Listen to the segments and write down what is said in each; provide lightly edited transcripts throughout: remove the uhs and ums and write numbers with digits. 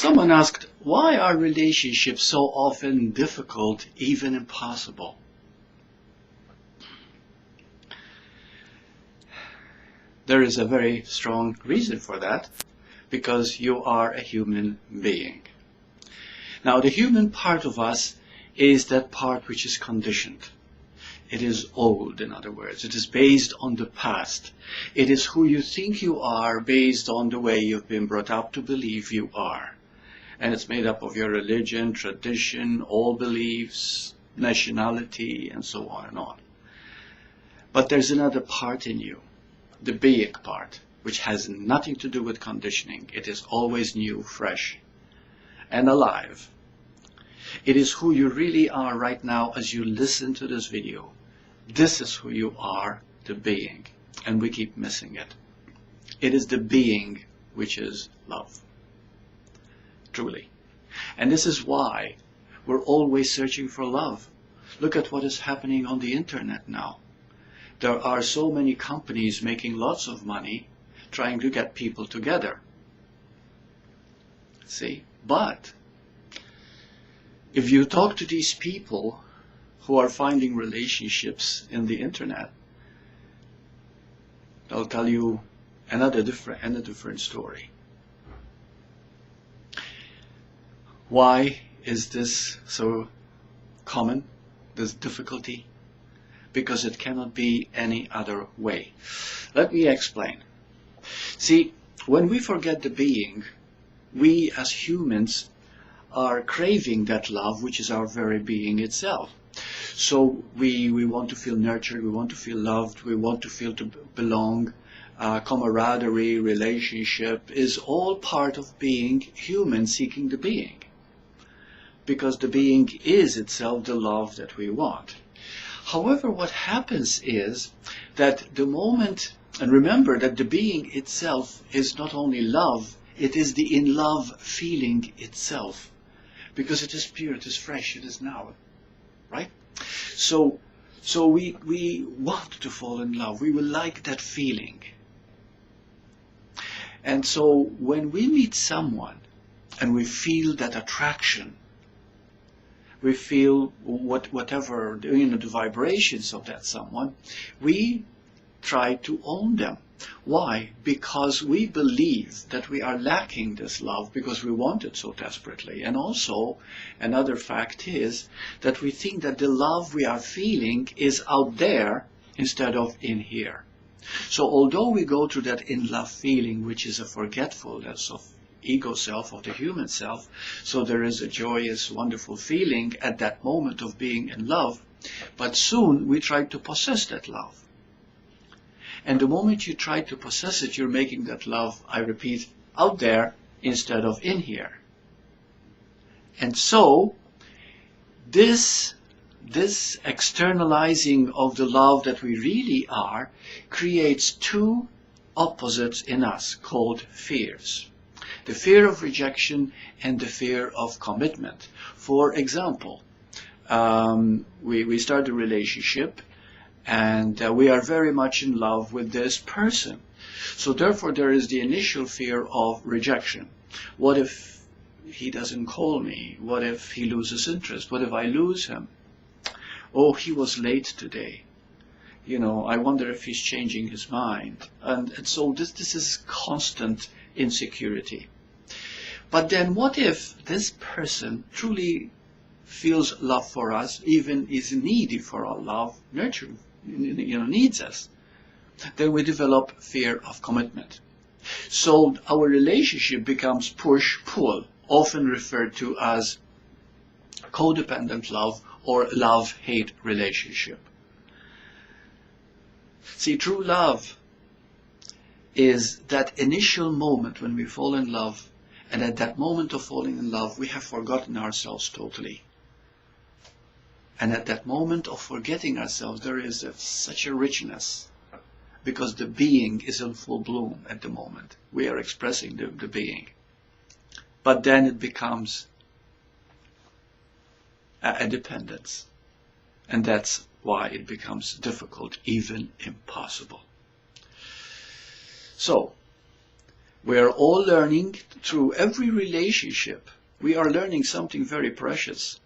Someone asked, why are relationships so often difficult, even impossible? There is a very strong reason for that, because you are a human being. Now, the human part of us is that part which is conditioned. It is old, in other words. It is based on the past. It is who you think you are based on the way you've been brought up to believe you are. And it's made up of your religion, tradition, all beliefs, nationality, and so on and on. But there's another part in you, the being part, which has nothing to do with conditioning. It is always new, fresh, and alive. It is who you really are right now as you listen to this video. This is who you are, the being, and we keep missing it. It is the being which is love. Truly. And this is why we're always searching for love. Look at what is happening on the internet now. There are so many companies making lots of money trying to get people together. See? But if you talk to these people who are finding relationships in the internet, they'll tell you another different story. Why is this so common, this difficulty? Because it cannot be any other way. Let me explain. See, when we forget the being, we as humans are craving that love, which is our very being itself. So we want to feel nurtured, we want to feel loved, we want to feel to belong. Camaraderie, relationship is all part of being human, seeking the being. Because the being is itself the love that we want. However, what happens is that the moment, and remember that the being itself is not only love, it is the in love feeling itself. Because it is pure, it is fresh, it is now. Right? So we want to fall in love. We will like that feeling. And so when we meet someone and we feel that attraction, we feel whatever, the vibrations of that someone, we try to own them. Why? Because we believe that we are lacking this love because we want it so desperately. And also, another fact is that we think that the love we are feeling is out there instead of in here. So although we go through that in love feeling, which is a forgetfulness of ego self, of the human self, so there is a joyous, wonderful feeling at that moment of being in love, but soon we try to possess that love. And the moment you try to possess it, you're making that love, I repeat, out there instead of in here. And so, this externalizing of the love that we really are creates two opposites in us called fears. The fear of rejection and the fear of commitment. For example, we start a relationship and we are very much in love with this person. So therefore there is the initial fear of rejection. What if he doesn't call me? What if he loses interest? What if I lose him? Oh, he was late today. You know, I wonder if he's changing his mind. And so this is constant insecurity. But then what if this person truly feels love for us, even is needy for our love, nurturing, needs us? Then we develop fear of commitment. So our relationship becomes push-pull, often referred to as codependent love or love-hate relationship. See, true love is that initial moment when we fall in love, and at that moment of falling in love, we have forgotten ourselves totally. And at that moment of forgetting ourselves, there is such a richness, because the being is in full bloom at the moment. We are expressing the being. But then it becomes a dependence. And that's why it becomes difficult, even impossible. So, We are all learning through every relationship. We are learning something very precious.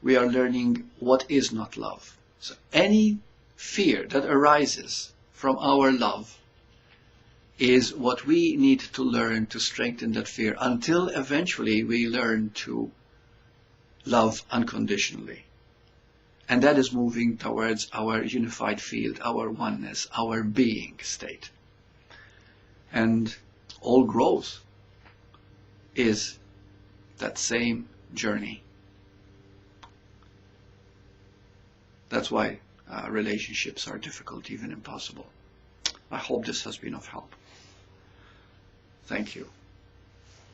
We are learning what is not love. So any fear that arises from our love is what we need to learn to strengthen that fear until eventually we learn to love unconditionally. And that is moving towards our unified field, our oneness, our being state. And all growth is that same journey. That's why relationships are difficult, even impossible. I hope this has been of help. Thank you.